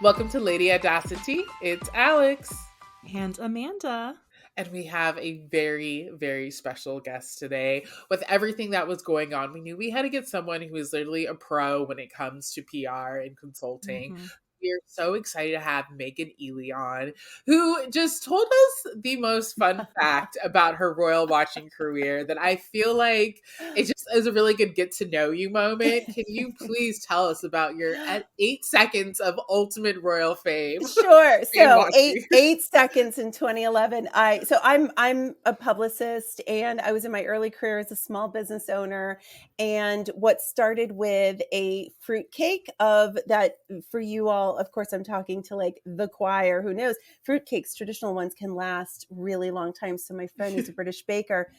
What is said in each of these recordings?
Welcome to Lady Audacity. It's Alex. And Amanda. And we have a very, very special guest today. With everything that was going on, we knew we had to get someone who is literally a pro when it comes to PR and consulting. Mm-hmm. We're so excited to have Meghan Ely on, who just told us the most fun fact about her royal watching career that I feel like it just is a really good get to know you moment. Can you please tell us about your 8 seconds of ultimate royal fame? Sure. So 8 seconds in 2011. I'm a publicist, and I was in my early career as a small business owner. And what started with a fruitcake of that, for you all, of course, I'm talking to like the choir, who knows, fruitcakes, traditional ones, can last really long time. So my friend who's a British baker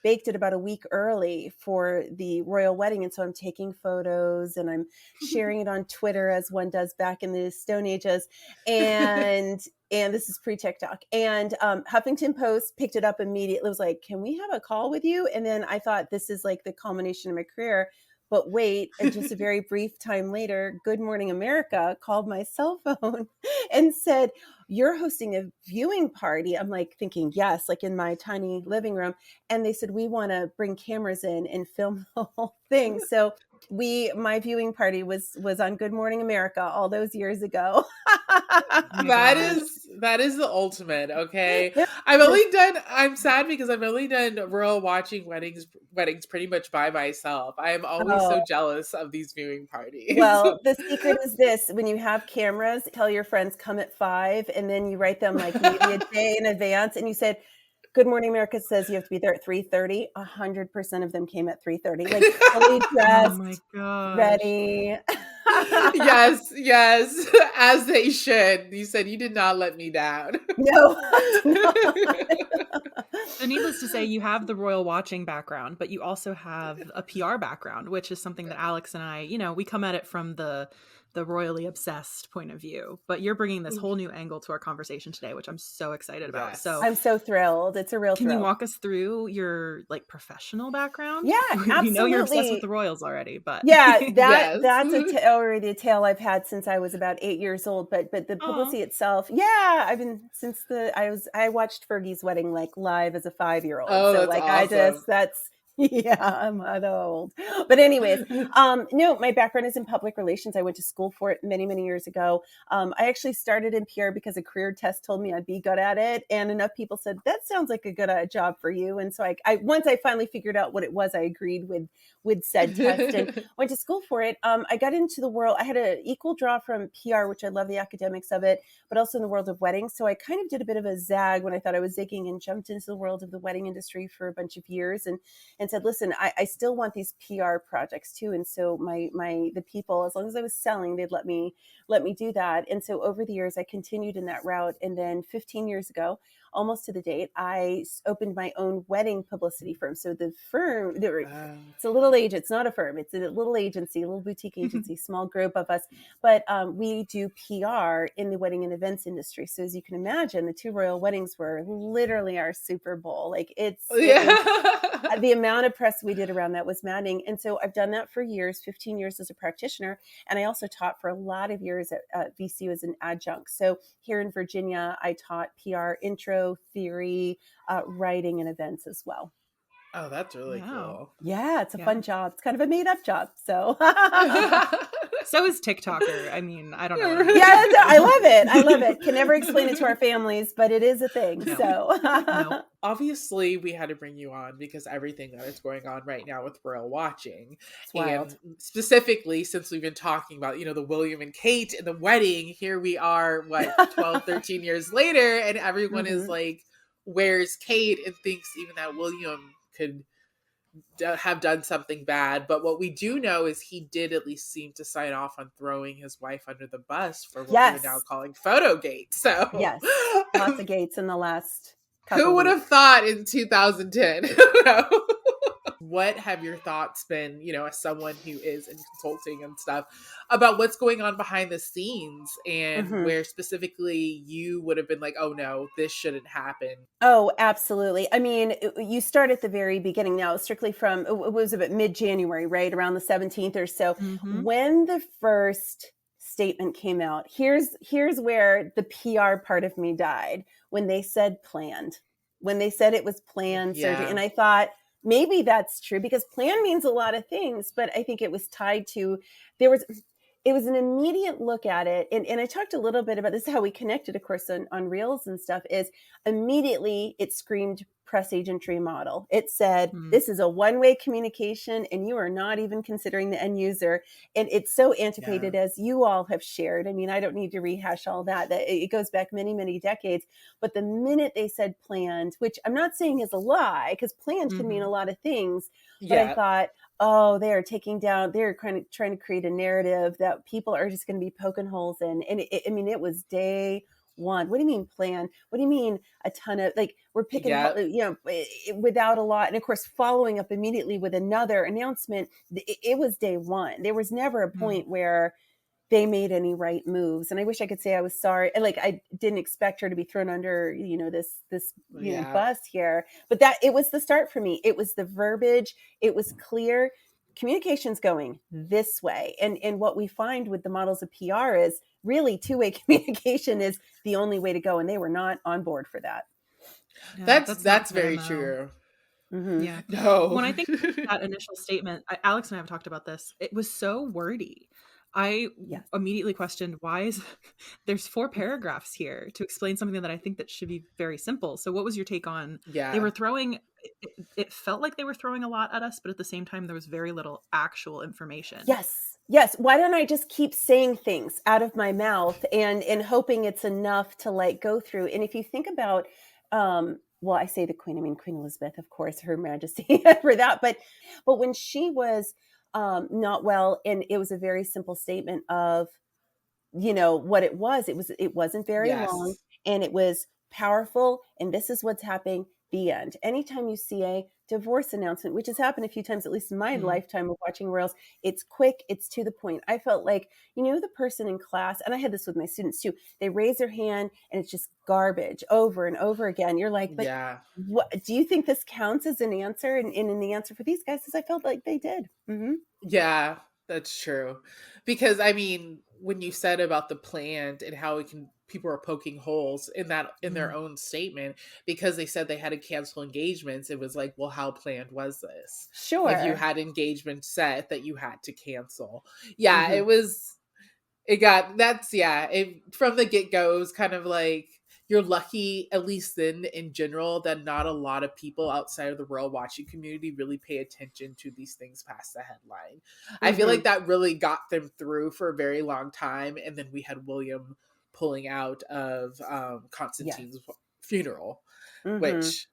baked it about a week early for the royal wedding. And so I'm taking photos and I'm sharing it on Twitter, as one does back in the Stone Ages. And this is pre-TikTok. And Huffington Post picked it up immediately. It was like, can we have a call with you? And then I thought, this is like the culmination of my career. But wait, and just a very brief time later, Good Morning America called my cell phone and said, you're hosting a viewing party. I'm like thinking, yes, like in my tiny living room. And they said, we want to bring cameras in and film the whole thing. So my viewing party was on Good Morning America all those years ago. That is the ultimate. Okay. I'm sad because I've only done royal watching weddings pretty much by myself. I am always so jealous of these viewing parties. Well, the secret is this: when you have cameras, tell your friends come at 5, and then you write them like maybe a day in advance, and you said, Good Morning America says you have to be there at 3:30. 100% of them came at 3:30, like fully dressed, oh my gosh, ready. Yes, as they should. You said you did not let me down. No. So needless to say, you have the royal watching background, but you also have a PR background, which is something that Alex and I, we come at it from the royally obsessed point of view, but you're bringing this whole new angle to our conversation today, which I'm so excited about. Yes. So I'm so thrilled. It's a real thrill. Can you walk us through your like professional background? Yeah, absolutely. We know you're obsessed with the royals already, but yeah, Yes. that's already a tale I've had since I was about 8 years old. But the publicity itself, I've been since I watched Fergie's wedding like live as a 5-year-old. Oh, so that's like awesome. I'm that old. But anyways, no, my background is in public relations. I went to school for it many, many years ago. I actually started in PR because a career test told me I'd be good at it. And enough people said, that sounds like a good job for you. And so I once I finally figured out what it was, I agreed with said test and went to school for it. I got into the world. I had an equal draw from PR, which I love the academics of it, but also in the world of weddings. So I kind of did a bit of a zag when I thought I was zigging and jumped into the world of the wedding industry for a bunch of years and said, listen, I still want these PR projects too. And so the people, as long as I was selling, they'd let me do that. And so over the years, I continued in that route. And then 15 years ago, almost to the date, I opened my own wedding publicity firm. So the firm, it's a little age, it's not a firm, it's a little agency, a little boutique agency, small group of us. But we do PR in the wedding and events industry. So as you can imagine, the 2 royal weddings were literally our Super Bowl. Like the amount of press we did around that was maddening. And so I've done that for years, 15 years as a practitioner. And I also taught for a lot of years at VCU as an adjunct. So here in Virginia, I taught PR intro, theory, writing, and events as well. Oh, that's really cool. Yeah, it's a fun job. It's kind of a made up job. So so is TikToker. I mean, I don't know. Yeah, I love it. Can never explain it to our families, but it is a thing. No. So no. Obviously, we had to bring you on because everything that is going on right now with royal watching. And specifically, since we've been talking about, the William and Kate and the wedding, here we are, 12, 13 years later, and everyone is like, where's Kate? And thinks even that William could have done something bad. But what we do know is he did at least seem to sign off on throwing his wife under the bus for what we're now calling Photogate. So yes, lots of gates in the last couple who would weeks. have thought in 2010? What have your thoughts been, as someone who is in consulting and stuff, about what's going on behind the scenes and where specifically you would have been like, oh no, this shouldn't happen? Oh, absolutely. I mean, you start at the very beginning now, strictly from, it was about mid-January, right? Around the 17th or so, when the first statement came out. Here's where the PR part of me died, when they said planned, when they said it was planned surgery. And I thought, maybe that's true, because plan means a lot of things, but I think it was tied to, it was an immediate look at it. And I talked a little bit about this, how we connected, of course, on Reels and stuff, is immediately it screamed press agentry model. It said, this is a one-way communication and you are not even considering the end user. And it's so antiquated, as you all have shared. I mean, I don't need to rehash all that. It goes back many, many decades. But the minute they said planned, which I'm not saying is a lie, because planned can mean a lot of things, but I thought, oh, they're trying to create a narrative that people are just going to be poking holes in. And it was day one. What do you mean plan? What do you mean a ton of, like, we're picking, without a lot. And of course, following up immediately with another announcement, it was day one. There was never a point where they made any right moves. And I wish I could say I was sorry. And like, I didn't expect her to be thrown under, this bus here, but that it was the start for me. It was the verbiage. It was clear. Communication's going this way. And what we find with the models of PR is really two-way communication is the only way to go. And they were not on board for that. Yeah, that's very true. Mm-hmm. Yeah. No. When I think that initial statement, Alex and I have talked about this. It was so wordy. I immediately questioned, there's 4 paragraphs here to explain something that I think that should be very simple. So what was your take on, they were throwing, it felt like they were throwing a lot at us, but at the same time, there was very little actual information. Yes. Why don't I just keep saying things out of my mouth and hoping it's enough to like go through? And if you think about, I say the Queen, I mean, Queen Elizabeth, of course, Her Majesty for that. But when she was not well, and it was a very simple statement of, what it wasn't very long, and it was powerful. And this is what's happening. The end. Anytime you see a divorce announcement, which has happened a few times, at least in my lifetime of watching Royals, it's quick, it's to the point. I felt like, the person in class, and I had this with my students too, they raise their hand and it's just garbage over and over again. You're like, but what, do you think this counts as an answer? And in the answer for these guys is I felt like they did. Mm-hmm. Yeah, that's true. Because I mean, when you said about the planned and how people are poking holes in their own statement, because they said they had to cancel engagements, it was like, well, how planned was this? Sure. Like, you had engagements set that you had to cancel. Yeah, from the get-go, it was kind of like, you're lucky, at least then in general, that not a lot of people outside of the royal watching community really pay attention to these things past the headline. I feel like that really got them through for a very long time. And then we had William pulling out of Constantine's funeral, which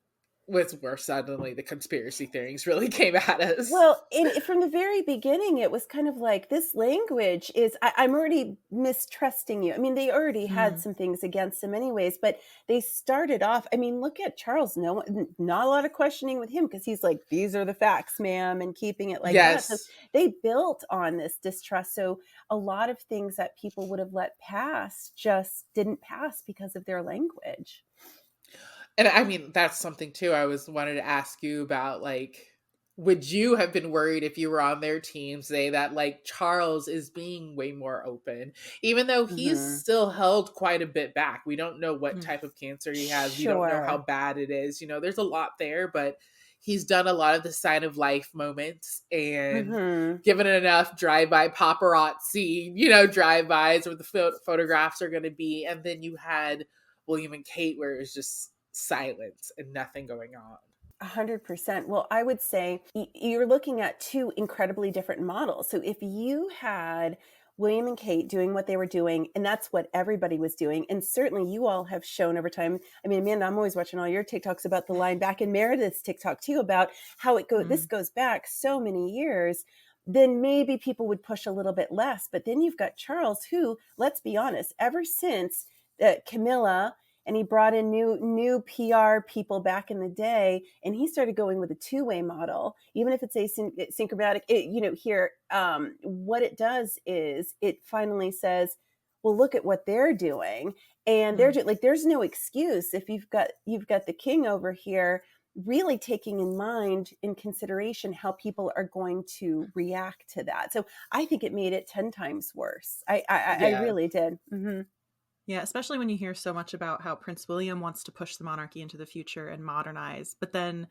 was where suddenly the conspiracy theories really came at us. Well, from the very beginning, it was kind of like, this language is, I'm already mistrusting you. I mean, they already had some things against him anyways, but they started off, I mean, look at Charles, not a lot of questioning with him, because he's like, these are the facts, ma'am, and keeping it like that. So they built on this distrust. So a lot of things that people would have let pass just didn't pass because of their language. And I mean, that's something too I wanted to ask you about. Like, would you have been worried if you were on their team, say that like Charles is being way more open, even though he's still held quite a bit back? We don't know what type of cancer he has. We don't know how bad it is. There's a lot there, but he's done a lot of the sign of life moments and given enough drive-by paparazzi, drive-bys where the photographs are going to be. And then you had William and Kate, where it was just silence and nothing going on. 100%. Well, I would say you're looking at 2 incredibly different models. So if you had William and Kate doing what they were doing, and that's what everybody was doing, and certainly you all have shown over time. I mean, Amanda, I'm always watching all your TikToks about the line back in Meredith's TikTok too, about how it goes. This goes back so many years. Then maybe people would push a little bit less. But then you've got Charles, who, let's be honest, ever since Camilla, and he brought in new PR people back in the day, and he started going with a 2-way model, even if it's asynchramatic. Here, what it does is it finally says, well, look at what they're doing, and they're like, there's no excuse if you've got the king over here really taking in consideration how people are going to react to that. So I think it made it 10 times worse. I really did. Mm-hmm. Yeah, especially when you hear so much about how Prince William wants to push the monarchy into the future and modernize, but then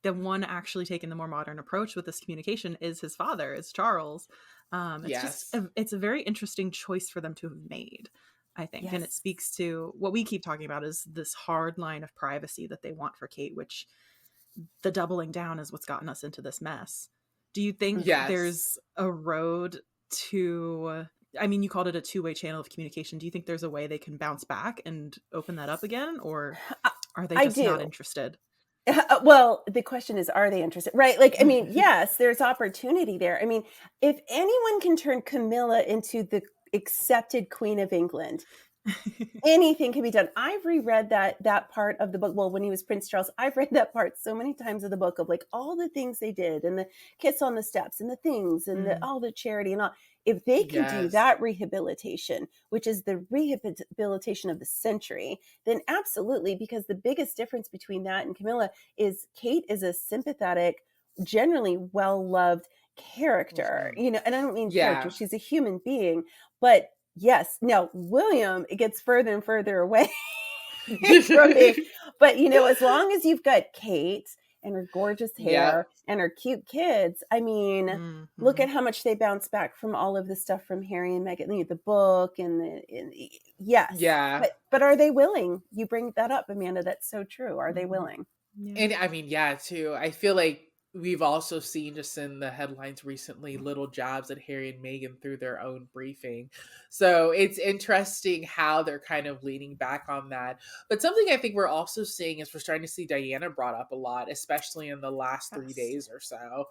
the one actually taking the more modern approach with this communication is his father, is Charles. It's just it's a very interesting choice for them to have made, I think. Yes. And it speaks to what we keep talking about, is this hard line of privacy that they want for Kate, which the doubling down is what's gotten us into this mess. Do you think there's a road to, I mean, you called it a two-way channel of communication. Do you think there's a way they can bounce back and open that up again? Or are they just not interested? Well, the question is, are they interested? Right. Like, I mean, yes, there's opportunity there. I mean, if anyone can turn Camilla into the accepted Queen of England, anything can be done. I've reread that part of the book. Well, when he was Prince Charles, I've read that part so many times of the book of like all the things they did and the kiss on the steps and the things and all the charity and all. If they can do that rehabilitation, which is the rehabilitation of the century, then absolutely, because the biggest difference between that and Camilla is Kate is a sympathetic, generally well-loved character, you know, and I don't mean character, she's a human being, but yes, now William, it gets further and further away from me. But you know, as long as you've got Kate and her gorgeous hair and her cute kids, I mean, look at how much they bounce back from all of the stuff from Harry and Meghan, the book and but are they willing? You bring that up, Amanda. That's so true. Are they willing? And I mean, too. I feel like we've also seen just in the headlines recently little jabs at Harry and Meghan through their own briefing. So it's interesting how they're kind of leaning back on that. But something I think we're also seeing is we're starting to see Diana brought up a lot, especially in the last 3 days or so.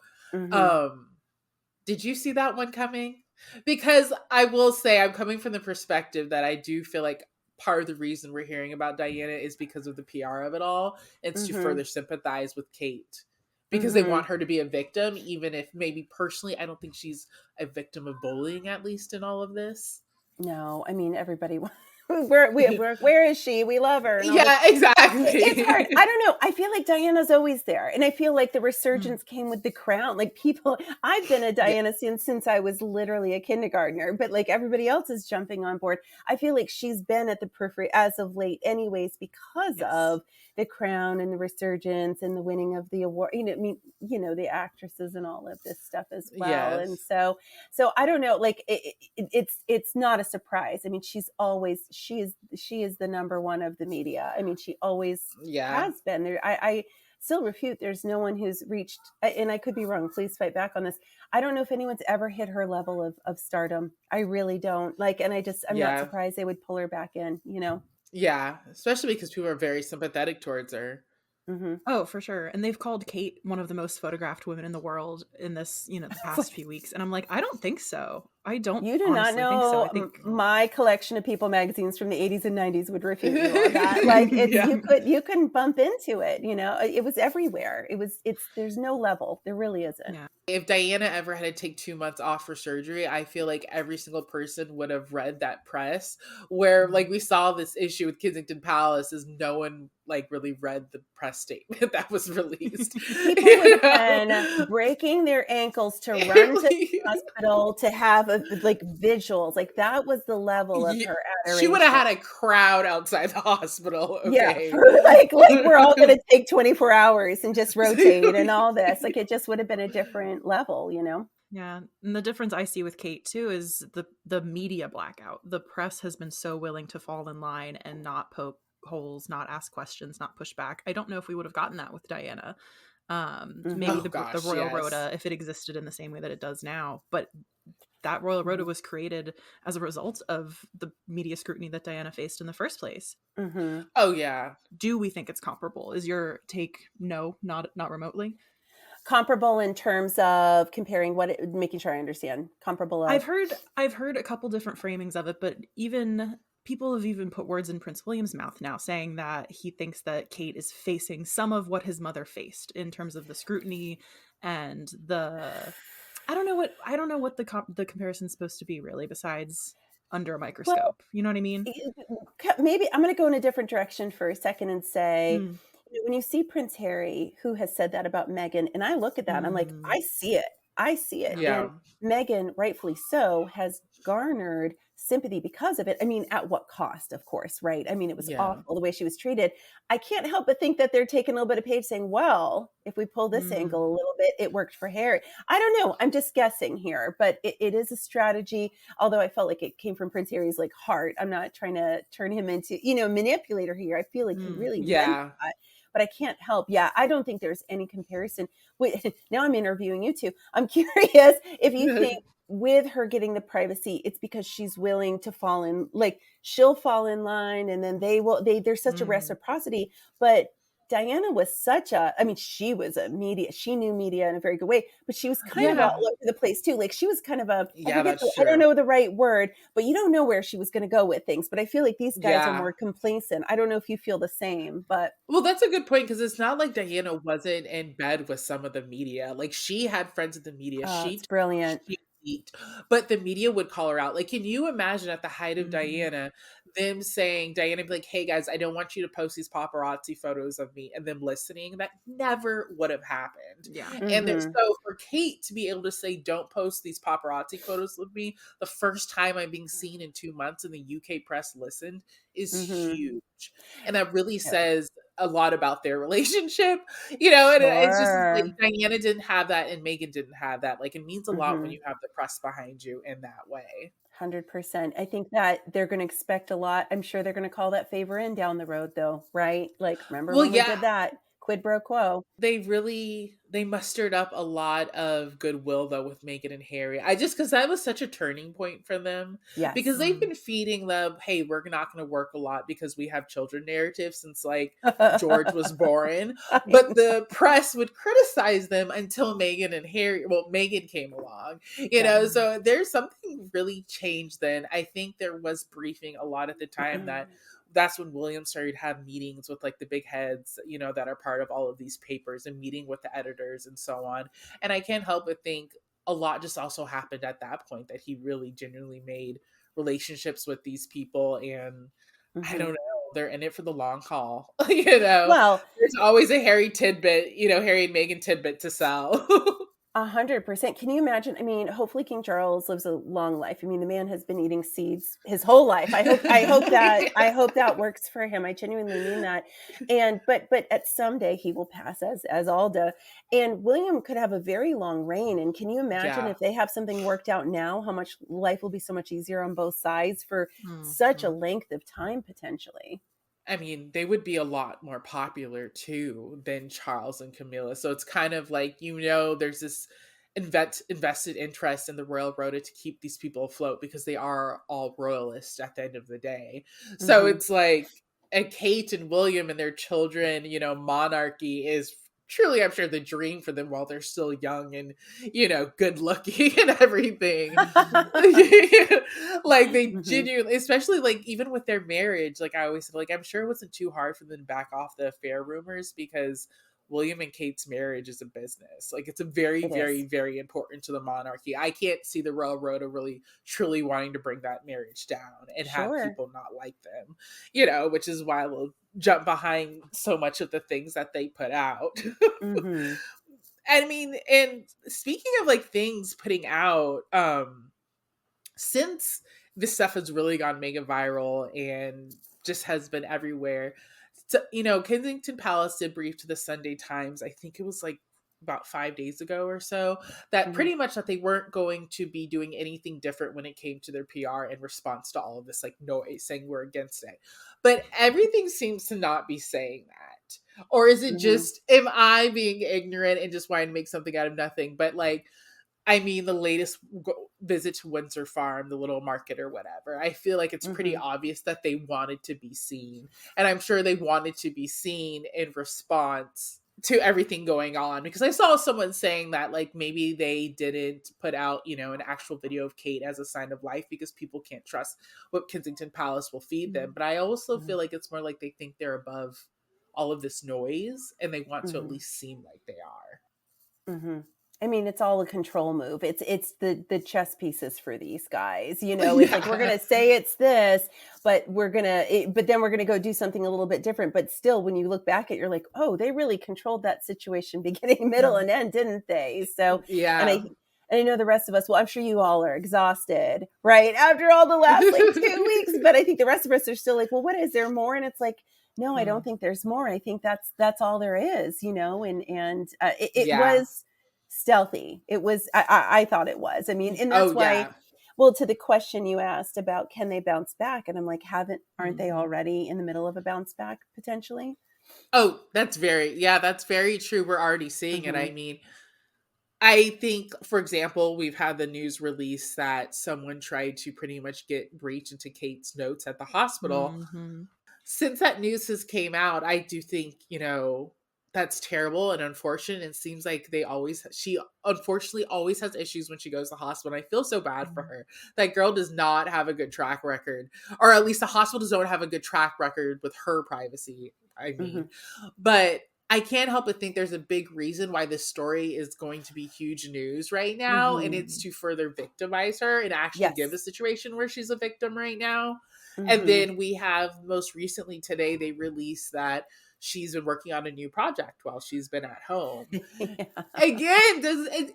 Did you see that one coming? Because I will say I'm coming from the perspective that I do feel like part of the reason we're hearing about Diana is because of the PR of it all. It's to further sympathize with Kate. Because they want her to be a victim, even if maybe personally, I don't think she's a victim of bullying, at least in all of this. No, I mean, everybody, where is she? We love her. Exactly. It's hard. I don't know. I feel like Diana's always there. And I feel like the resurgence came with the crown. Like people, I've been a Diana since I was literally a kindergartner, but like everybody else is jumping on board. I feel like she's been at the periphery as of late anyways, because of the crown and the resurgence and the winning of the award, you know, I mean, you know, the actresses and all of this stuff as well. And so I don't know, like it's not a surprise. I mean, she is the number one of the media. I mean, she always has been there. I still refute. There's no one who's reached, and I could be wrong. Please fight back on this. I don't know if anyone's ever hit her level of stardom. I really don't like, and I'm not surprised they would pull her back in, you know? Yeah, especially because people are very sympathetic towards her. Oh, for sure. And they've called Kate one of the most photographed women in the world in this, you know, the past few weeks. And I'm like, I don't think so. I don't. You do not know. I think my collection of People magazines from the 80s and 90s would refute you on that. Like you couldn't bump into it. You know, it was everywhere. There's no level. There really isn't. Yeah. If Diana ever had to take 2 months off for surgery, I feel like every single person would have read that press where like we saw this issue with Kensington Palace is no one like really read the press statement that was released. People would have been breaking their ankles to run to the hospital to have like visuals. Like that was the level of her adoration. She would have had a crowd outside the hospital. Okay. Yeah, like we're all going to take 24 hours and just rotate and all this. Like it just would have been a different level, you know? Yeah. And the difference I see with Kate too is the media blackout. The press has been so willing to fall in line and not poke holes, not ask questions, not push back. I don't know if we would have gotten that with Diana. Maybe the Royal Rota, if it existed in the same way that it does now. But that Royal Rota was created as a result of the media scrutiny that Diana faced in the first place. Oh, yeah. Do we think it's comparable? Is your take no, not remotely? Comparable in terms of comparing making sure I understand. Comparable of... I've heard a couple different framings of it, but even people have even put words in Prince William's mouth now saying that he thinks that Kate is facing some of what his mother faced in terms of the scrutiny and I don't know what the comparison's supposed to be really besides under a microscope. Well, you know what I mean? Maybe I'm going to go in a different direction for a second and say When you see Prince Harry, who has said that about Meghan, and I look at that and I'm like, Mm. I see it. I see it. Yeah. And Meghan, rightfully so, has garnered sympathy because of it. I mean, at what cost, of course, right? I mean, it was Yeah. awful the way she was treated. I can't help but think that they're taking a little bit of page saying, well, if we pull this angle a little bit, it worked for Harry. I don't know. I'm just guessing here, but it is a strategy. Although I felt like it came from Prince Harry's like heart. I'm not trying to turn him into, manipulator here. I feel like he really meant Yeah. that. But I can't help. Yeah, I don't think there's any comparison. Wait, now I'm interviewing you two. I'm curious if you think with her getting the privacy, it's because she's willing to fall in, like she'll fall in line and then there's such a reciprocity. But Diana was she was she knew media in a very good way, but she was kind of all Yeah. over the place too. Like she was kind of Yeah, that's I don't true. know the right word, but you don't know where she was going to go with things. But I feel like these guys are Yeah. more complacent. I don't know if you feel the same, but. Well, that's a good point because it's not like Diana wasn't in bed with some of the media. Like she had friends in the media. Oh, it's brilliant. She leaked, but the media would call her out. Like, can you imagine at the height of Diana, them saying, Diana be like, hey guys, I don't want you to post these paparazzi photos of me, and them listening? That never would have happened. Yeah. And so for Kate to be able to say, don't post these paparazzi photos of me, the first time I'm being seen in 2 months and the UK press listened is huge. And that really says a lot about their relationship, and it's just like Sure. Diana didn't have that and Meghan didn't have that. Like it means a lot when you have the press behind you in that way. 100%. I think that they're going to expect a lot. I'm sure they're going to call that favor in down the road though, right? Like, remember Well, when we yeah, did that? Quid pro quo. they mustered up a lot of goodwill though with Meghan and Harry. I just because that was such a turning point for them because Yes. they've been feeding them, hey, we're not going to work a lot because we have children narrative since like George was born. But the press would criticize them until Meghan came along, so there's something really changed then. I think there was briefing a lot at the time that's when William started to have meetings with like the big heads, that are part of all of these papers and meeting with the editors and so on. And I can't help but think a lot just also happened at that point that he really genuinely made relationships with these people. And I don't know, they're in it for the long haul. Well, There's always a Harry tidbit, Harry and Meghan tidbit to sell. 100%. Can you imagine? I mean, hopefully King Charles lives a long life. I mean, the man has been eating seeds his whole life. I hope that works for him. I genuinely mean that. And but at someday he will pass as Alda, and William could have a very long reign. And can you imagine if they have something worked out now, how much life will be so much easier on both sides for such a length of time potentially? I mean, they would be a lot more popular too than Charles and Camilla. So it's kind of like, there's this invested interest in the royal rota to keep these people afloat because they are all royalists at the end of the day. So it's like, and Kate and William and their children, monarchy is truly, I'm sure, the dream for them while they're still young and, good looking and everything. Like they genuinely, especially like even with their marriage, like I always said, like I'm sure it wasn't too hard for them to back off the affair rumors because William and Kate's marriage is a business. Like it's a very, very, very important to the monarchy. I can't see the royal rota really truly wanting to bring that marriage down and have people not like them, which is why we'll jump behind so much of the things that they put out. I mean, and speaking of like things putting out, since this stuff has really gone mega viral and just has been everywhere, so, Kensington Palace did brief to the Sunday Times, I think it was like about 5 days ago or so, that pretty much that they weren't going to be doing anything different when it came to their PR in response to all of this like noise saying we're against it. But everything seems to not be saying that. Or is it just, am I being ignorant and just wanting to make something out of nothing? But like, I mean, the latest visit to Windsor Farm, the little market or whatever, I feel like it's pretty obvious that they wanted to be seen. And I'm sure they wanted to be seen in response to everything going on. Because I saw someone saying that, like, maybe they didn't put out, an actual video of Kate as a sign of life because people can't trust what Kensington Palace will feed them. But I also feel like it's more like they think they're above all of this noise and they want to at least seem like they are. I mean, it's all a control move. It's the chess pieces for these guys. It's like we're gonna say it's this, but but then we're gonna go do something a little bit different. But still, when you look back at it, you're like, oh, they really controlled that situation beginning, middle, and end, didn't they? So, yeah. And I know the rest of us, well, I'm sure you all are exhausted, right? After all the last like 2 weeks, but I think the rest of us are still like, well, what is there more? And it's like, no, I don't think there's more. I think that's all there is, you know, and it was stealthy. It was, I thought it was, I mean, and that's why, well, to the question you asked about, can they bounce back? And I'm like, aren't they already in the middle of a bounce back potentially? Oh, that's very true. We're already seeing it. I mean, I think, for example, we've had the news release that someone tried to pretty much breach into Kate's notes at the hospital. Since that news has came out, I do think, you know, that's terrible and unfortunate. It seems like she unfortunately always has issues when she goes to the hospital. And I feel so bad for her. That girl does not have a good track record, or at least the hospitals don't have a good track record with her privacy. I mean, but I can't help but think there's a big reason why this story is going to be huge news right now. And it's to further victimize her and actually give a situation where she's a victim right now. And then we have most recently today, they released that she's been working on a new project while she's been at home. Again,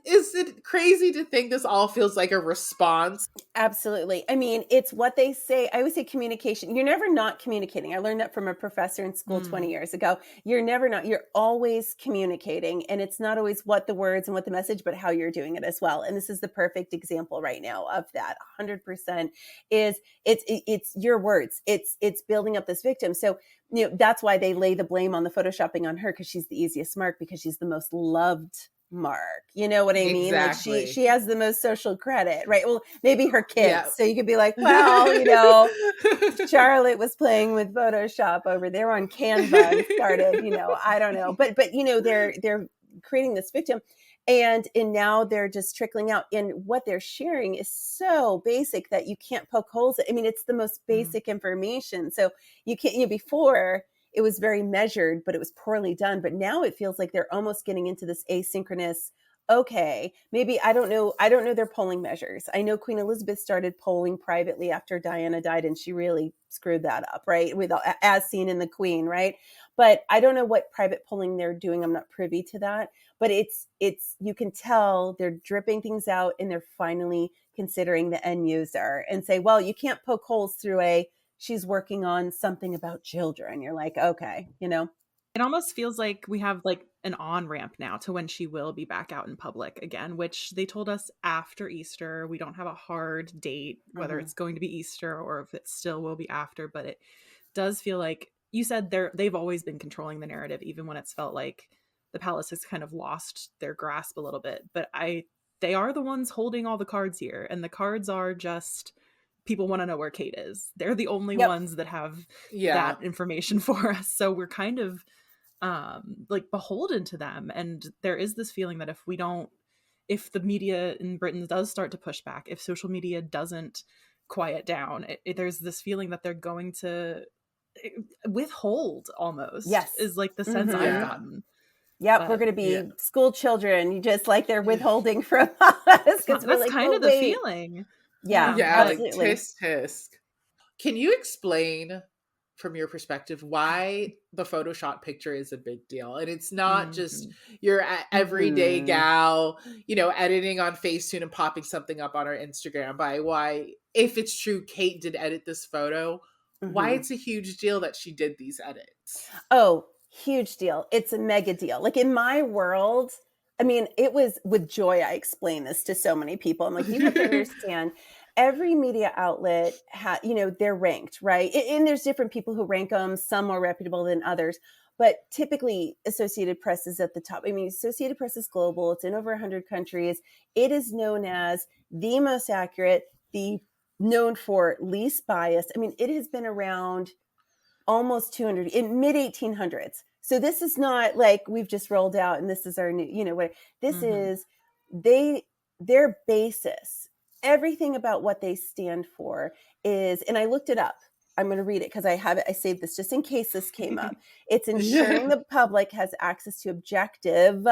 is it crazy to think this all feels like a response? Absolutely. I mean, it's what they say. I always say communication. You're never not communicating. I learned that from a professor in school 20 years ago. You're never not. You're always communicating. And it's not always what the words and what the message, but how you're doing it as well. And this is the perfect example right now of that. 100% is it's your words. It's building up this victim. So, you know, that's why they lay the blame on the photoshopping on her, because she's the easiest mark, because she's the most loved mark. You know what I mean? Exactly. Like she has the most social credit, right? Well, maybe her kids. Yeah. So you could be like, well, you know, Charlotte was playing with Photoshop over there on Canva and started, you know, I don't know. But you know, they're creating this victim. And now they're just trickling out. And what they're sharing is so basic that you can't poke holes. I mean, it's the most basic information. So you can't, you know, before it was very measured, but it was poorly done. But now it feels like they're almost getting into this asynchronous, okay, maybe, I don't know their polling measures. I know Queen Elizabeth started polling privately after Diana died, and she really screwed that up, right? As seen in The Queen, right? But I don't know what private polling they're doing. I'm not privy to that. But it's you can tell they're dripping things out, and they're finally considering the end user and say, well, you can't poke holes through she's working on something about children. You're like, okay, you know. It almost feels like we have like an on-ramp now to when she will be back out in public again, which they told us after Easter. We don't have a hard date, whether it's going to be Easter or if it still will be after, but it does feel like, you said, they've always been controlling the narrative, even when it's felt like the palace has kind of lost their grasp a little bit. But they are the ones holding all the cards here, and the cards are just, people want to know where Kate is. They're the only ones that have that information for us. So we're kind of like beholden to them. And there is this feeling that if the media in Britain does start to push back, if social media doesn't quiet down, there's this feeling that they're going to withhold almost. Is like the sense I've gotten. Yep, we're going to be school children, just like they're withholding from us. That's like, kind of the feeling. Yeah, absolutely. Like tisk. Can you explain, from your perspective, why the Photoshop picture is a big deal? And it's not just your everyday gal, you know, editing on Facetune and popping something up on our Instagram. By why, if it's true, Kate did edit this photo, why it's a huge deal that she did these edits. Oh, huge deal. It's a mega deal. Like in my world, I mean, it was with joy I explained this to so many people. I'm like, you have to understand, every media outlet, they're ranked, right? And there's different people who rank them, some more reputable than others. But typically, Associated Press is at the top. I mean, Associated Press is global. It's in over 100 countries. It is known as the most accurate, known for least biased. I mean, it has been around almost 200, in mid-1800s. So this is not like we've just rolled out and this is our new, this is their basis. Everything about what they stand for is, and I looked it up. I'm going to read it because I have it. I saved this just in case this came up. It's ensuring the public has access to objective,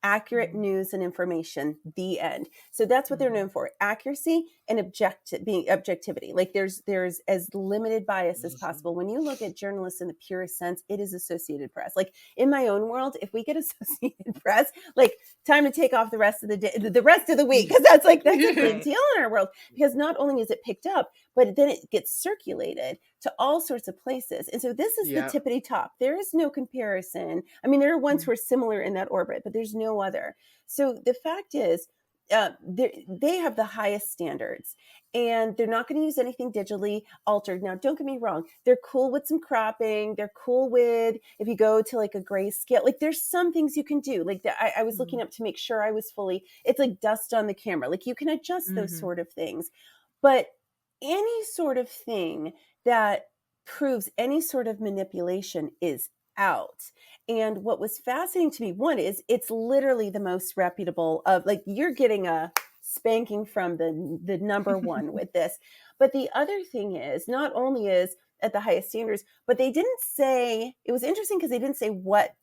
accurate news and information, the end. So that's what they're known for, accuracy and objectivity. Like there's as limited bias as possible. When you look at journalists in the purest sense, it is Associated Press. Like in my own world, if we get Associated Press, like time to take off the rest of the day, the rest of the week, because that's a big deal in our world, because not only is it picked up, but then it gets circulated to all sorts of places. And so this is the tippity top. There is no comparison. I mean, there are ones who are similar in that orbit, but there's no other. So the fact is, they have the highest standards, and they're not going to use anything digitally altered. Now, don't get me wrong. They're cool with some cropping. They're cool with, if you go to like a grayscale, like there's some things you can do. Like I was looking up to make sure I was fully, it's like dust on the camera. Like you can adjust those sort of things. But any sort of thing that proves any sort of manipulation is out. And what was fascinating to me, one, is it's literally the most reputable of, like, you're getting a spanking from the number one with this. But the other thing is, not only is at the highest standards, but they didn't say, it was interesting because they didn't say what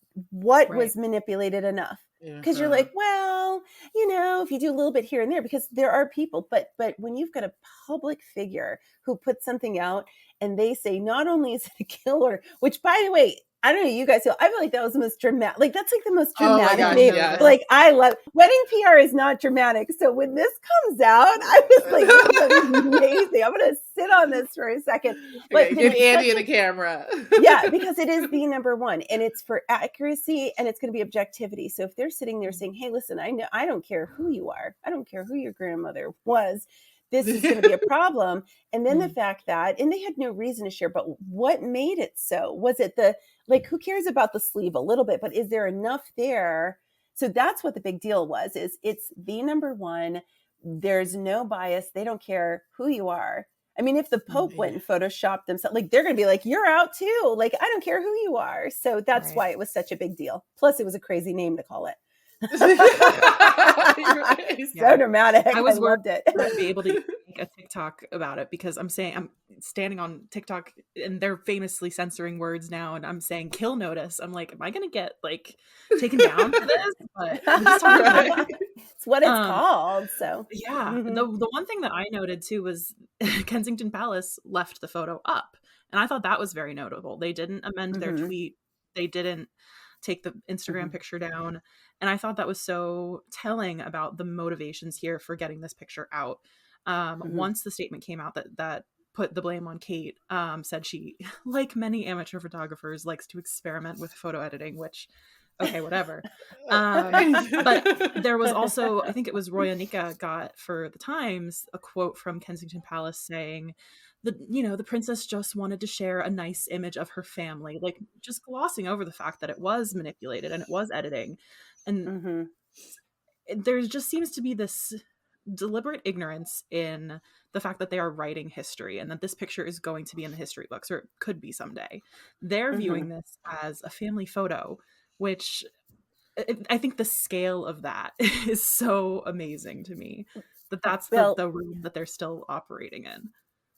was manipulated enough. Because you're like, well, if you do a little bit here and there, because there are people, but when you've got a public figure who puts something out and they say, not only is it a kill order, which, by the way, I don't know, you guys feel, I feel like that was the most dramatic, like that's like the most dramatic Like I love, wedding PR is not dramatic. So when this comes out, I was like, this is amazing. I'm going to sit on this for a second. But give Andy the camera. Yeah, because it is the number one, and it's for accuracy, and it's going to be objectivity. So if they're sitting there saying, hey, listen, I don't care who you are. I don't care who your grandmother was. This is going to be a problem. And then the fact that, and they had no reason to share, but what made it so? Was it who cares about the sleeve a little bit, but is there enough there? So that's what the big deal was, is it's the number one. There's no bias. They don't care who you are. I mean, if the Pope went and photoshopped themselves, like they're going to be like, you're out too. Like, I don't care who you are. So that's why it was such a big deal. Plus it was a crazy name to call it. So dramatic. I loved it. To be able to make a TikTok about it, because I'm standing on TikTok and they're famously censoring words now, and I'm saying kill notice. I'm like, am I gonna get taken down for this? But it's what it's called. So the one thing that I noted too was Kensington Palace left the photo up, and I thought that was very notable. They didn't amend their tweet. They didn't take the Instagram picture down. And I thought that was so telling about the motivations here for getting this picture out. Once the statement came out that put the blame on Kate, said she, like many amateur photographers, likes to experiment with photo editing, which, okay, whatever. But there was also, I think it was Roy Anika got for the Times, a quote from Kensington Palace saying, the princess just wanted to share a nice image of her family, like just glossing over the fact that it was manipulated and it was editing. And there just seems to be this deliberate ignorance in the fact that they are writing history and that this picture is going to be in the history books, or it could be someday. They're viewing this as a family photo, which I think the scale of that is so amazing to me, that's the room that they're still operating in.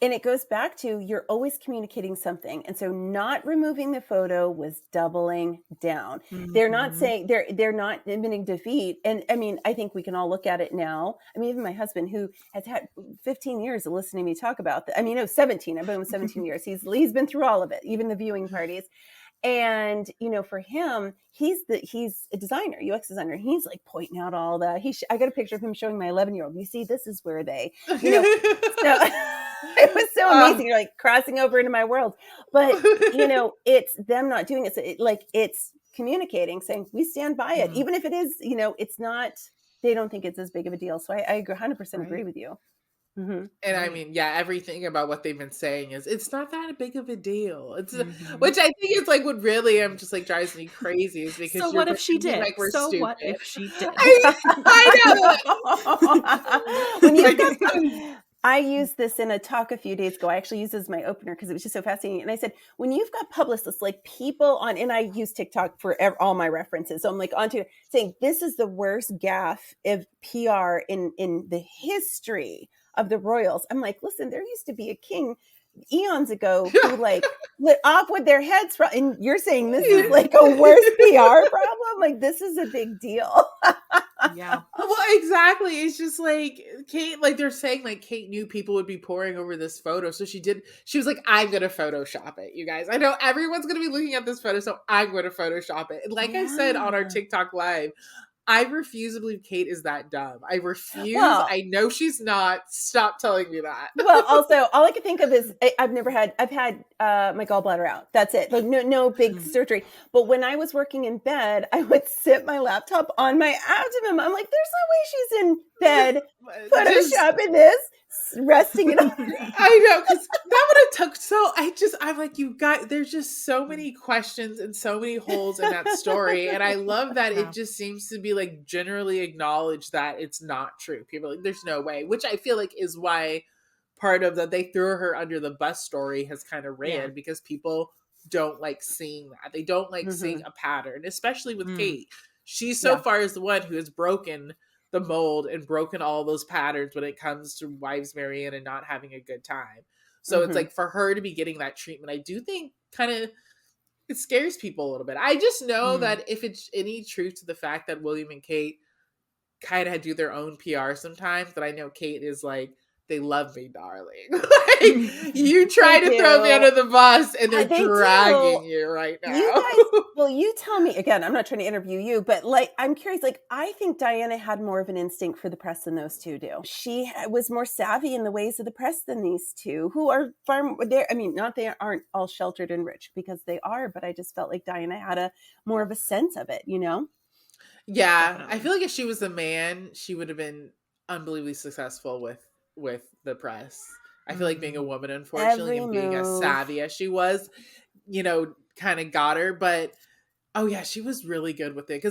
And it goes back to, you're always communicating something. And so not removing the photo was doubling down. They're not saying, they're not admitting defeat. And I mean, I think we can all look at it now. I mean, even my husband, who has had 15 years of listening to me talk about that. I mean, 17, I've been with 17 years. He's been through all of it, even the viewing parties. And, for him, he's a designer, UX designer. He's like pointing out all the, I got a picture of him showing my 11-year-old, you see, this is where they, so it was so amazing. You're like crossing over into my world, but it's them not doing it. So it's communicating, saying we stand by it, even if it is, it's not, they don't think it's as big of a deal. So I 100% agree with you. And I mean, everything about what they've been saying is, it's not that big of a deal. It's which I think is what really drives me crazy, is because so what if she did? We're stupid. What if she did? I know. I used this in a talk a few days ago. I actually used it as my opener because it was just so fascinating. And I said, when you've got publicists, like people on, and I use TikTok for all my references. So I'm onto saying, this is the worst gaffe of PR in the history of the royals. I'm like, listen, there used to be a king eons ago who like lit off with their heads, and you're saying this is like a worse PR problem? Like, this is a big deal. Yeah. Well, exactly. It's just like Kate, like they're saying like Kate knew people would be poring over this photo. So she was like, I'm going to Photoshop it, you guys. I know everyone's going to be looking at this photo, so I'm going to Photoshop it. And like I said on our TikTok live, I refuse to believe Kate is that dumb. I refuse. Well, I know she's not. Stop telling me that. Well, also, all I can think of is I've had my gallbladder out. That's it. Like no big surgery. But when I was working in bed, I would sit my laptop on my abdomen. I'm like, there's no way she's in bed photoshopping this, resting it on. I know, because that would have took I'm like, you got, there's just so many questions and so many holes in that story. And I love that it just seems to be like generally acknowledged that it's not true. People are like, there's no way, which I feel like is why part of the they threw her under the bus story has kind of ran, because people don't like seeing that. They don't like seeing a pattern, especially with Kate. She so far is the one who has broken the mold and broken all those patterns when it comes to wives marrying and not having a good time. So it's like, for her to be getting that treatment, I do think kind of it scares people a little bit. I just know that if it's any truth to the fact that William and Kate kind of do their own PR sometimes, that I know Kate is like, they love me, darling. Like, you try to throw me under the bus and they're dragging you right now. You guys, well, you tell me again. I'm not trying to interview you, but like, I'm curious. Like, I think Diana had more of an instinct for the press than those two do. She was more savvy in the ways of the press than these two, who are far more there. I mean, not they aren't all sheltered and rich, because they are, but I just felt like Diana had more of a sense of it, you know? Yeah, definitely. I feel like if she was a man, she would have been unbelievably successful with the press. I feel like being a woman, unfortunately, and being as savvy as she was, kind of got her. But oh yeah, she was really good with it.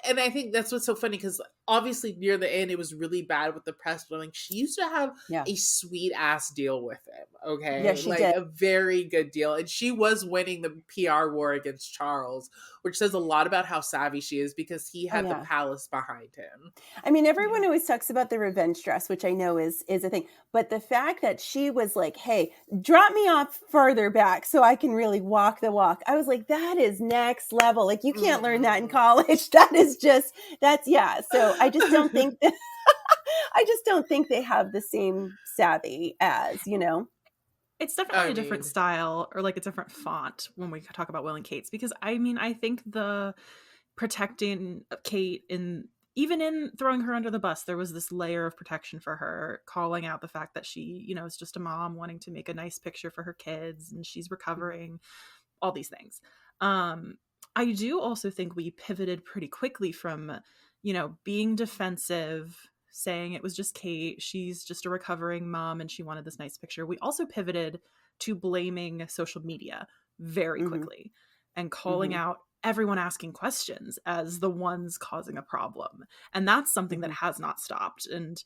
And I think that's what's so funny, because obviously near the end it was really bad with the press, but like, she used to have a sweet ass deal with him. Okay. Yeah, she like did. A very good deal. And she was winning the PR war against Charles, which says a lot about how savvy she is, because he had the palace behind him. I mean, everyone always talks about the revenge dress, which I know is a thing, but the fact that she was like, hey, drop me off further back so I can really walk the walk. I was like, that is next level. Like, you can't learn that in college. So I just don't think that, I just don't think they have the same savvy as, It's definitely a different style, or like a different font when we talk about Will and Kate's, because I mean, I think the protecting Kate even in throwing her under the bus, there was this layer of protection for her, calling out the fact that she, is just a mom wanting to make a nice picture for her kids and she's recovering, all these things. I do also think we pivoted pretty quickly from, being defensive, saying it was just Kate, she's just a recovering mom and she wanted this nice picture. We also pivoted to blaming social media very quickly and calling out everyone asking questions as the ones causing a problem. And that's something that has not stopped. And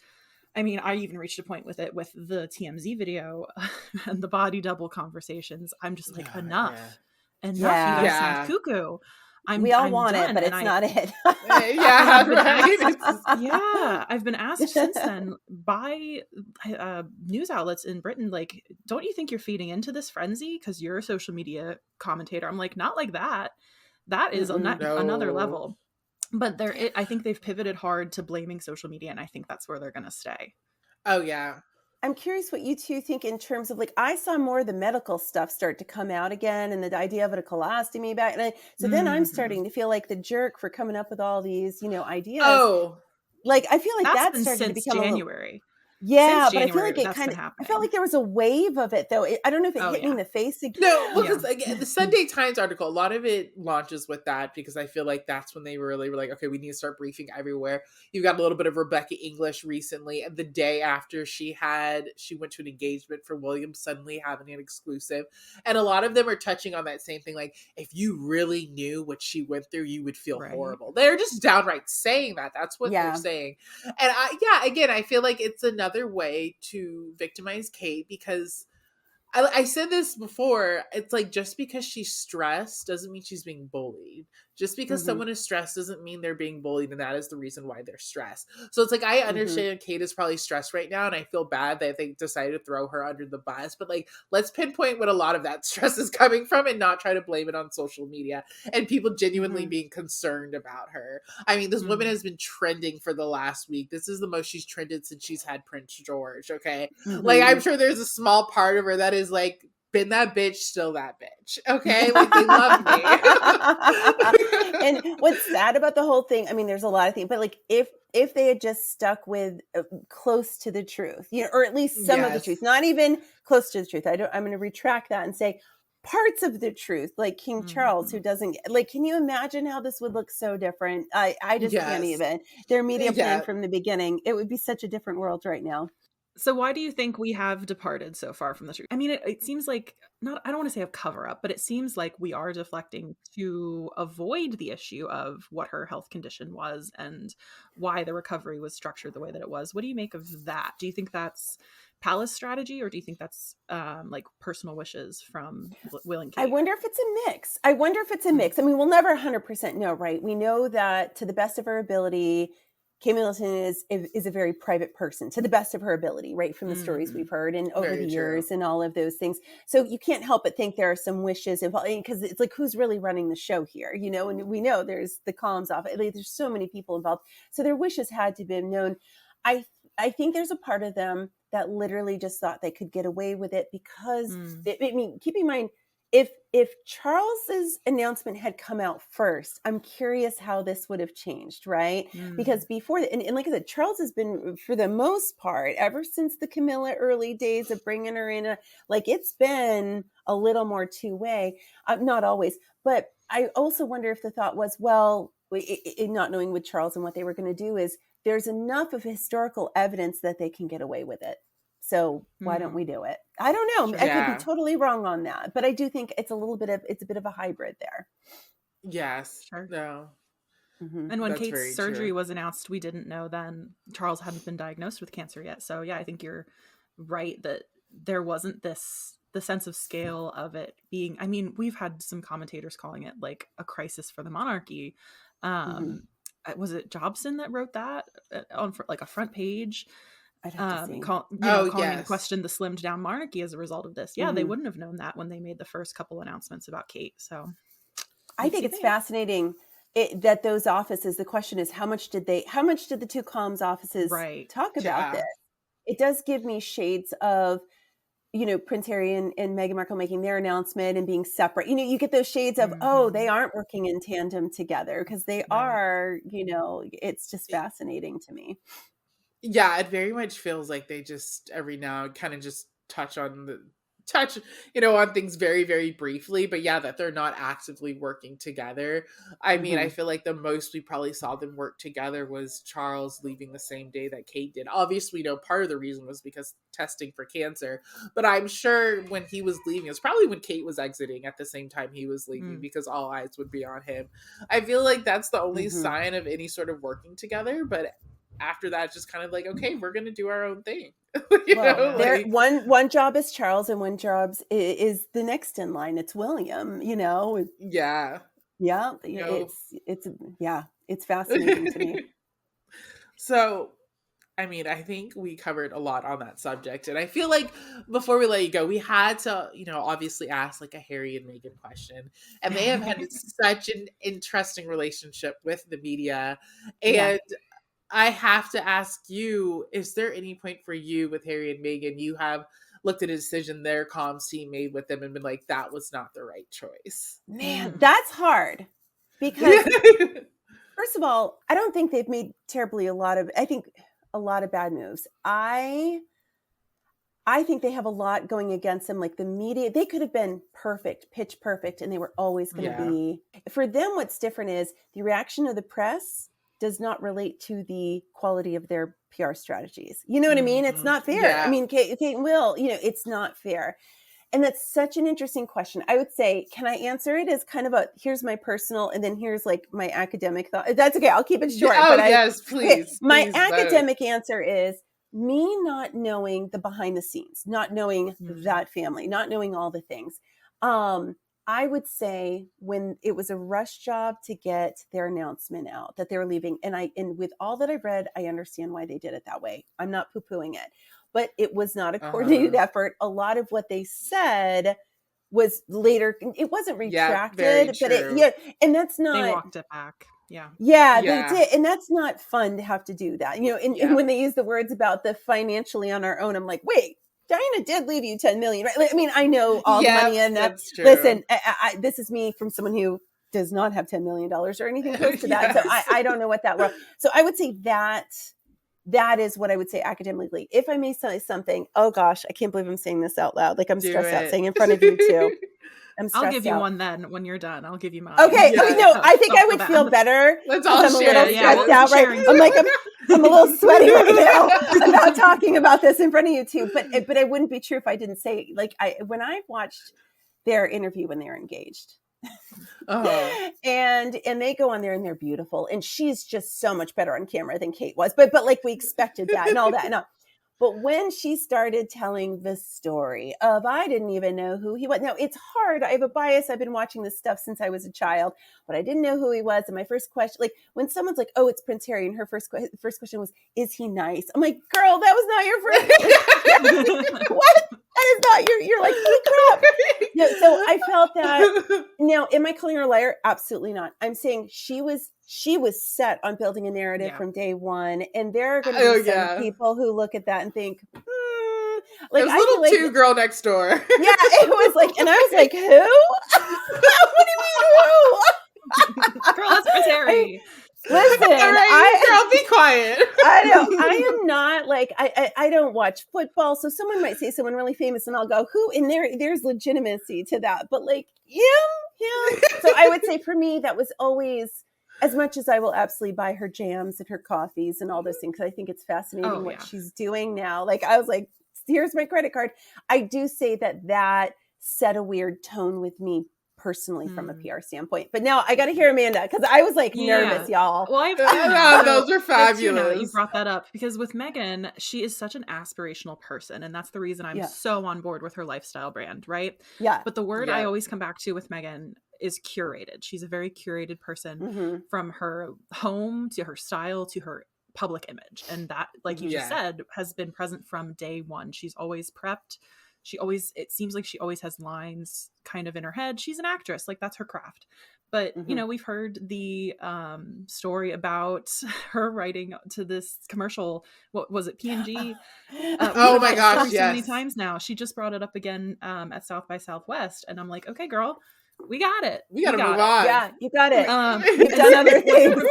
I mean, I even reached a point with it with the TMZ video and the body double conversations. I'm just like, enough. You guys sound cuckoo. We all want it, but it's not it. I've been asked since then by news outlets in Britain, like, don't you think you're feeding into this frenzy because you're a social media commentator? I'm like, not like that. That is another level. But I think they've pivoted hard to blaming social media, and I think that's where they're going to stay. Oh, yeah. I'm curious what you two think in terms of, like, I saw more of the medical stuff start to come out again, and the idea of a colostomy back. And then I'm starting to feel like the jerk for coming up with all these, ideas. Oh, like, I feel like that's starting to become January. Yeah, but I feel like I felt like there was a wave of it, though. I don't know if it hit me in the face again. No, because again, the Sunday Times article, a lot of it launches with that, because I feel like that's when they really were like, okay, we need to start briefing everywhere. You've got a little bit of Rebecca English recently, and the day after she went to an engagement for William, suddenly having an exclusive. And a lot of them are touching on that same thing, like, if you really knew what she went through, you would feel horrible. They're just downright saying that. That's what they're saying. And I feel like it's another way to victimize Kate, because I said this before, it's like, just because she's stressed doesn't mean she's being bullied. Just because someone is stressed doesn't mean they're being bullied, and that is the reason why they're stressed. So it's like, I understand Kate is probably stressed right now, and I feel bad that they decided to throw her under the bus, but like, let's pinpoint what a lot of that stress is coming from and not try to blame it on social media and people genuinely being concerned about her. I mean, this woman has been trending for the last week. This is the most she's trended since she's had Prince George, okay? Like, I'm sure there's a small part of her that is like, been that bitch, still that bitch. Okay? Like, they love me. And what's sad about the whole thing, I mean, there's a lot of things, but like, if they had just stuck with close to the truth, you know, or at least some of the truth, not even close to the truth. I'm going to retract that and say parts of the truth, like King Charles, who doesn't, like, can you imagine how this would look so different? I just can't even. Their media plan from the beginning, it would be such a different world right now. So why do you think we have departed so far from the truth? I mean, it seems like, not, I don't want to say a cover up, but it seems like we are deflecting to avoid the issue of what her health condition was and why the recovery was structured the way that it was. What do you make of that? Do you think that's palace strategy, or do you think that's like personal wishes from Will and Kate? I wonder if it's a mix. I mean, we'll never 100% know, right? We know that to the best of her ability, Kate Middleton is a very private person, to the best of her ability, right? From the stories we've heard and over the years and all of those things. So you can't help but think there are some wishes involved, because it's like, who's really running the show here, you know? And we know there's the comms off. Like, there's so many people involved. So their wishes had to be known. I think there's a part of them that literally just thought they could get away with it because, I mean, keep in mind, if Charles's announcement had come out first, I'm curious how this would have changed, right? Because before, and like I said, Charles has been, for the most part, ever since the Camilla early days of bringing her in, like, it's been a little more two-way, not always. But I also wonder if the thought was, well, not knowing with Charles and what they were going to do, is there's enough of historical evidence that they can get away with it. So why don't we do it? I don't know. I could be totally wrong on that, but I do think it's a bit of a hybrid there. Yes. Sure. No. And when Kate's surgery was announced, we didn't know then Charles hadn't been diagnosed with cancer yet. So yeah, I think you're right that there wasn't the sense of scale of it being, I mean, we've had some commentators calling it like a crisis for the monarchy. Was it Jobson that wrote that on like a front page? Calling into question the slimmed down monarchy as a result of this. Yeah, they wouldn't have known that when they made the first couple announcements about Kate. So I think it's fascinating that those offices, the question is, how much did the two comms offices talk about this? It does give me shades of, you know, Prince Harry and Meghan Markle making their announcement and being separate. You know, you get those shades of, oh, they aren't working in tandem together, because they are, you know, it's just fascinating to me. Yeah, it very much feels like they just every now kind of just touch, you know, on things very, very briefly, but yeah, that they're not actively working together. I mean, I feel like the most we probably saw them work together was Charles leaving the same day that Kate did. Obviously, you know, part of the reason was because testing for cancer, but I'm sure when he was leaving, it was probably when Kate was exiting at the same time he was leaving, because all eyes would be on him. I feel like that's the only sign of any sort of working together, but after that, just kind of like, okay, we're going to do our own thing. One job is Charles and one job is the next in line. It's William, you know? Yeah. Yeah. It's fascinating to me. So, I mean, I think we covered a lot on that subject. And I feel like before we let you go, we had to, you know, obviously ask like a Harry and Meghan question. And they have had such an interesting relationship with the media. And I have to ask you, is there any point for you with Harry and Meghan, you have looked at a decision their comms team made with them and been like, that was not the right choice? Man, that's hard. Because first of all, I don't think they've made a lot of bad moves. I think they have a lot going against them. Like the media, they could have been perfect, pitch perfect, and they were always going to be. For them, what's different is the reaction of the press does not relate to the quality of their PR strategies. You know what I mean? It's not fair. Yeah. I mean, Kate and Will, you know, it's not fair. And that's such an interesting question. I would say, can I answer it as kind of here's my personal, and then here's like my academic thought. That's okay. I'll keep it short. Yes, please. My academic answer is me not knowing the behind the scenes, not knowing that family, not knowing all the things. I would say when it was a rush job to get their announcement out that they were leaving, and with all that I've read, I understand why they did it that way. I'm not poo-pooing it, but it was not a coordinated effort. A lot of what they said was later, it wasn't retracted, but and that's not. They walked it back. Yeah. Yeah, they did. And that's not fun to have to do that. And when they use the words about the financially on our own, I'm like, wait, Diana did leave you $10 million, right? I mean, I know all the money in that. Listen, this is me from someone who does not have $10 million or anything close to that. So I don't know what that was. So I would say that is what I would say academically. If I may say something, oh gosh, I can't believe I'm saying this out loud. Like I'm stressed out saying in front of you too. I'll give you one then when you're done. I'll give you mine. Okay. No, I think I would feel better. Let's all I'm share. a little stressed out, right? I'm like, I'm a little sweaty right now about talking about this in front of you too. But it wouldn't be true if I didn't say, like, when I watched their interview when they were engaged, and they go on there and they're beautiful, and she's just so much better on camera than Kate was. But like we expected that and all that. No. But when she started telling the story of, I didn't even know who he was. Now, it's hard. I have a bias. I've been watching this stuff since I was a child, but I didn't know who he was. And my first question, like when someone's like, oh, it's Prince Harry. And her first question was, is he nice? I'm like, girl, that was not your first What? That is not you're like, holy crap. No, so I felt that. Now, am I calling her a liar? Absolutely not. I'm saying she was set on building a narrative from day one. And there are going to be some people who look at that and think, like, it was a little too girl next door. Yeah, it was like, and I was like, who? What do you mean who? Girl, that's Prince Harry. Listen, all right, girl, be quiet. I know. I am not like, I don't watch football. So someone might say someone really famous and I'll go, who? And there's legitimacy to that. But like him. So I would say for me, that was always, as much as I will absolutely buy her jams and her coffees and all those things, because I think it's fascinating what she's doing now. Like I was like, here's my credit card. I do say that set a weird tone with me personally from a PR standpoint. But now I got to hear Amanda, because I was like nervous, y'all. Well, those are fabulous. You brought that up because with Meghan, she is such an aspirational person, and that's the reason I'm so on board with her lifestyle brand, right? Yeah. But the word I always come back to with Meghan is curated. She's a very curated person from her home to her style to her public image, and that, like you just said, has been present from day one. She's always prepped. It seems like she always has lines kind of in her head. She's an actress, like that's her craft. But, we've heard the story about her writing to this commercial. What was it? P&G? Oh my gosh, so many times now. She just brought it up again at South by Southwest. And I'm like, okay, girl, we got it. We got to move on. Yeah, you got it. You've done other things.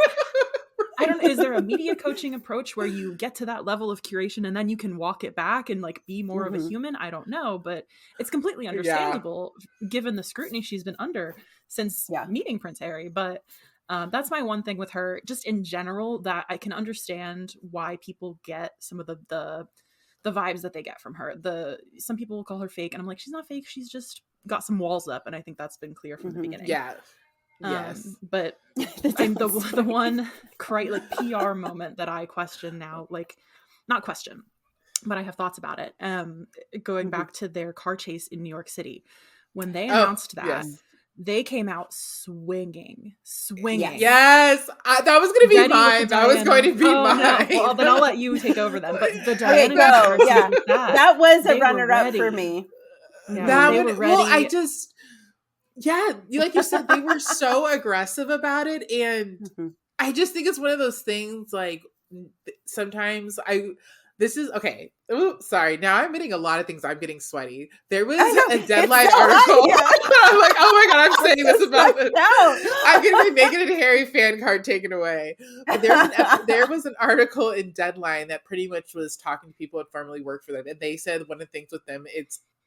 Is there a media coaching approach where you get to that level of curation and then you can walk it back and like be more of a human? I don't know, but it's completely understandable given the scrutiny she's been under since meeting Prince Harry. But that's my one thing with her, just in general, that I can understand why people get some of the vibes that they get from her. Some people will call her fake, and I'm like, she's not fake. She's just got some walls up, and I think that's been clear from the beginning. Yeah. Yes. But I'm the one like PR moment that I question now, like not question, but I have thoughts about it. Going back to their car chase in New York City, when they announced that, they came out swinging. Yes, that was going to be mine. That was going to be mine. No. Well, then I'll let you take over then. But the Diana that was a runner-up for me. Yeah, they were ready. Well, like you said, they were so aggressive about it, and I just think it's one of those things. Like sometimes this is okay. Ooh, sorry. Now I'm getting a lot of things. I'm getting sweaty. There was a Deadline article. I'm like, oh my god, I'm saying this about this. I'm gonna be Meghan and Harry fan card taken away. But there was an article in Deadline that pretty much was talking to people that formerly worked for them, and they said one of the things with them,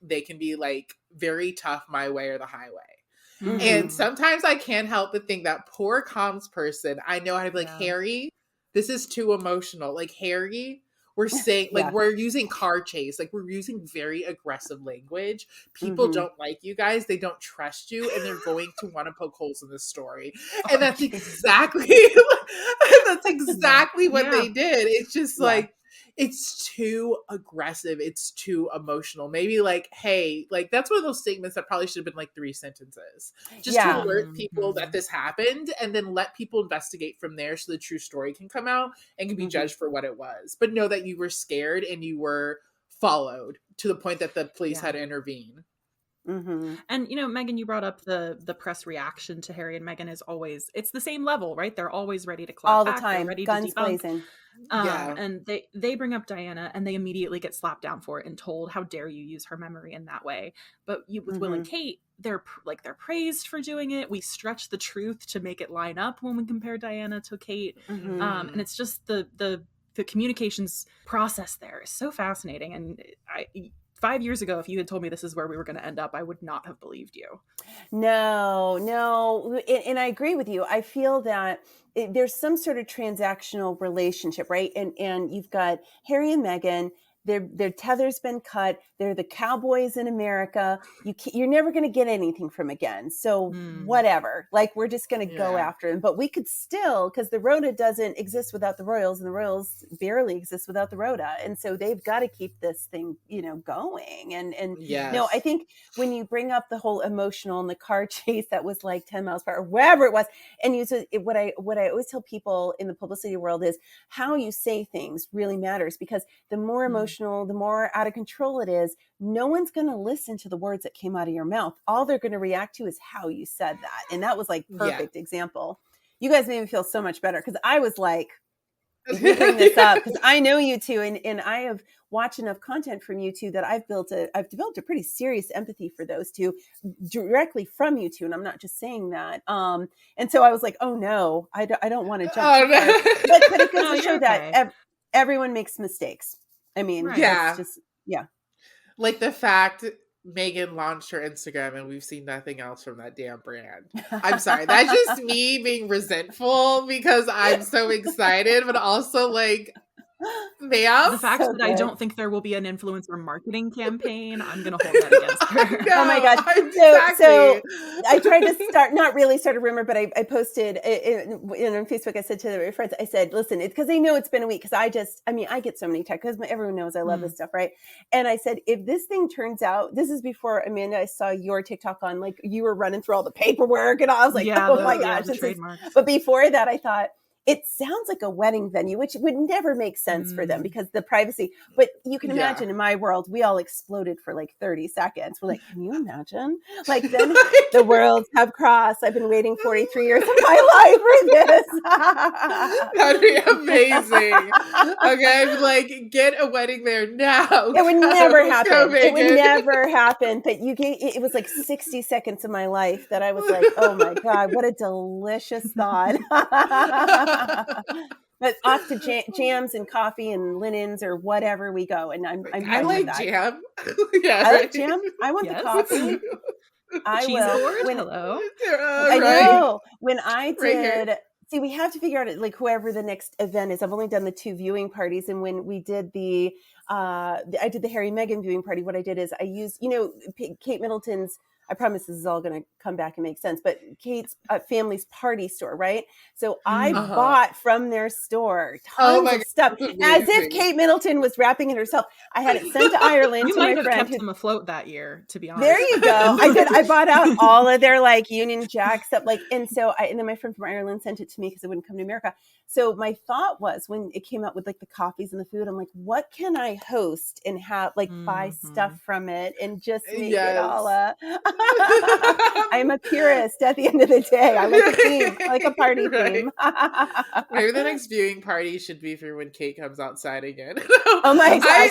they can be like very tough, my way or the highway. And sometimes I can't help but think that poor comms person, I know how to be like, Harry, this is too emotional. Like, Harry, we're saying, like, we're using car chase. Like, we're using very aggressive language. People don't like you guys. They don't trust you. And they're going to want to poke holes in this story. And that's exactly, what they did. It's just like, it's too aggressive. It's too emotional. Maybe like, hey, like that's one of those statements that probably should have been like 3 sentences. Just to alert people that this happened and then let people investigate from there so the true story can come out and can be judged for what it was. But know that you were scared and you were followed to the point that the police had to intervene. And Meghan, you brought up the press reaction to Harry and Meghan is always, it's the same level, right? They're always ready to clap all the back, time, ready guns to debunk. blazing. And they bring up Diana and they immediately get slapped down for it and told, how dare you use her memory in that way. But with Will and Kate, they're praised for doing it. We stretch the truth to make it line up when we compare Diana to Kate. And it's just the communications process there is so fascinating. And 5 years ago, if you had told me this is where we were going to end up, I would not have believed you. No. And I agree with you. I feel that there's some sort of transactional relationship, right? And you've got Harry and Meghan. Their tether's been cut. They're the cowboys in America. You're never going to get anything from again. So whatever, like we're just going to go after them. But we could still, because the Rhoda doesn't exist without the Royals, and the Royals barely exist without the Rhoda. And so they've got to keep this thing, going. And no, I think when you bring up the whole emotional and the car chase that was like 10 miles per hour, or wherever it was, and what I always tell people in the publicity world is how you say things really matters, because the more emotional, the more out of control it is, no one's going to listen to the words that came out of your mouth. All they're going to react to is how you said that. And that was like perfect example. You guys made me feel so much better, because I was like, you bring this up because I know you two, and I have watched enough content from you two that I've developed a pretty serious empathy for those two directly from you two, and I'm not just saying that. And so I was like, oh no, I don't want to jump. But it goes to show that everyone makes mistakes. I mean, it's just like the fact Meghan launched her Instagram and we've seen nothing else from that damn brand. I'm sorry. That's just me being resentful because I'm so excited, but also like, ma'am. The fact that I don't think there will be an influencer marketing campaign, I'm going to hold that against her. No, oh my God. So I tried to not really start a rumor, but I posted on Facebook. I said to my friends, I said, listen, because they know it's been a week, because I get so many texts, because everyone knows I love this stuff, right? And I said, if this thing turns out, this is before, Amanda, I saw your TikTok on, like you were running through all the paperwork and I was like, oh my gosh. But before that, I thought, it sounds like a wedding venue, which would never make sense for them because the privacy. But you can imagine in my world, we all exploded for like 30 seconds. We're like, can you imagine? Like then the worlds have crossed. I've been waiting 43 years of my life for this. That'd be amazing. Okay, like get a wedding there now. It would never happen. It would never happen. But it was like 60 seconds of my life that I was like, oh my God, what a delicious thought. But off to jams and coffee and linens or whatever we go, and I like that. Jam. I like jam. I want the coffee. I Cheese will. board. Hello. I know when I did. See, we have to figure out like whoever the next event is. I've only done the 2 viewing parties, and when we did I did the Harry Meghan viewing party. What I did is I used, Kate Middleton's. I promise this is all going to come back and make sense, but Kate's family's party store, right? So I bought from their store tons of stuff, as if Kate Middleton was wrapping it herself. I had it sent to Ireland you to might my have friend. Kept them afloat that year, to be honest. There you go. I did. I bought out all of their like Union Jack stuff, and then my friend from Ireland sent it to me because it wouldn't come to America. So my thought was when it came out with like the coffees and the food, I'm like, what can I host and have buy stuff from it and just make it all up. I'm a purist at the end of the day. I like a theme. I like a party theme. Maybe the next viewing party should be for when Kate comes outside again. Oh my gosh.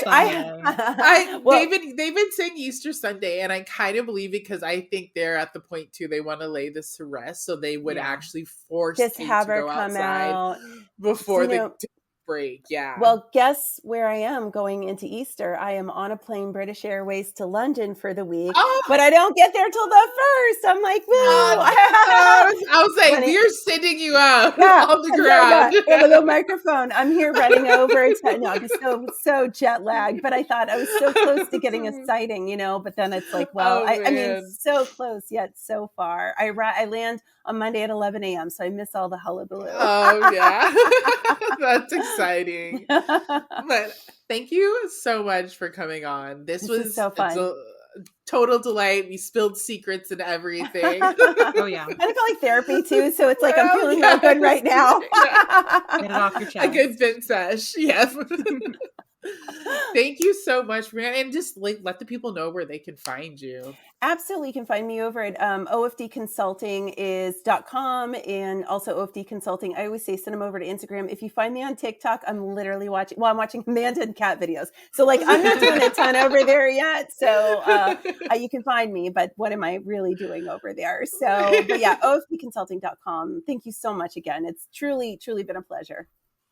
They've been saying Easter Sunday, and I kind of believe it because I think they're at the point too, they want to lay this to rest. So they would actually force just Kate have to her go come outside out before the break. Yeah. Well, guess where I am going into Easter? I am on a plane, British Airways, to London for the week, but I don't get there till the 1st. I'm like, woo! I was like, we're sending you out on the ground. Yeah, the microphone. I'm here running over. I'm so jet lagged, but I thought I was so close to getting a sighting, but then it's like, well, I mean, so close yet so far. I land on Monday at 11 a.m., so I miss all the hullabaloo. Oh, yeah. That's exciting. exciting. But thank you so much for coming on. This was so fun. A total delight. We spilled secrets and everything. Oh yeah. And I feel like therapy too, so it's like I'm feeling real good right now. Get it off your chest. A good vent sesh. Yes. Thank you so much, man. And just like let the people know where they can find you. Absolutely. You can find me over at ofdconsulting.com and also OFD Consulting. I always say send them over to Instagram. If you find me on TikTok, I'm literally watching, I'm watching Amanda and cat videos. So like I'm not doing a ton over there yet. So you can find me, but what am I really doing over there? So, but yeah, ofdconsulting.com. Thank you so much again. It's truly, truly been a pleasure.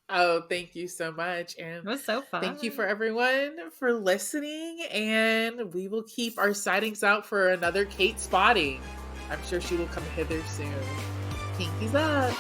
Oh, thank you so much. And it was so fun. Thank you for everyone for listening. And we will keep our sightings out for another Kate spotting. I'm sure she will come hither soon. Pinkies up.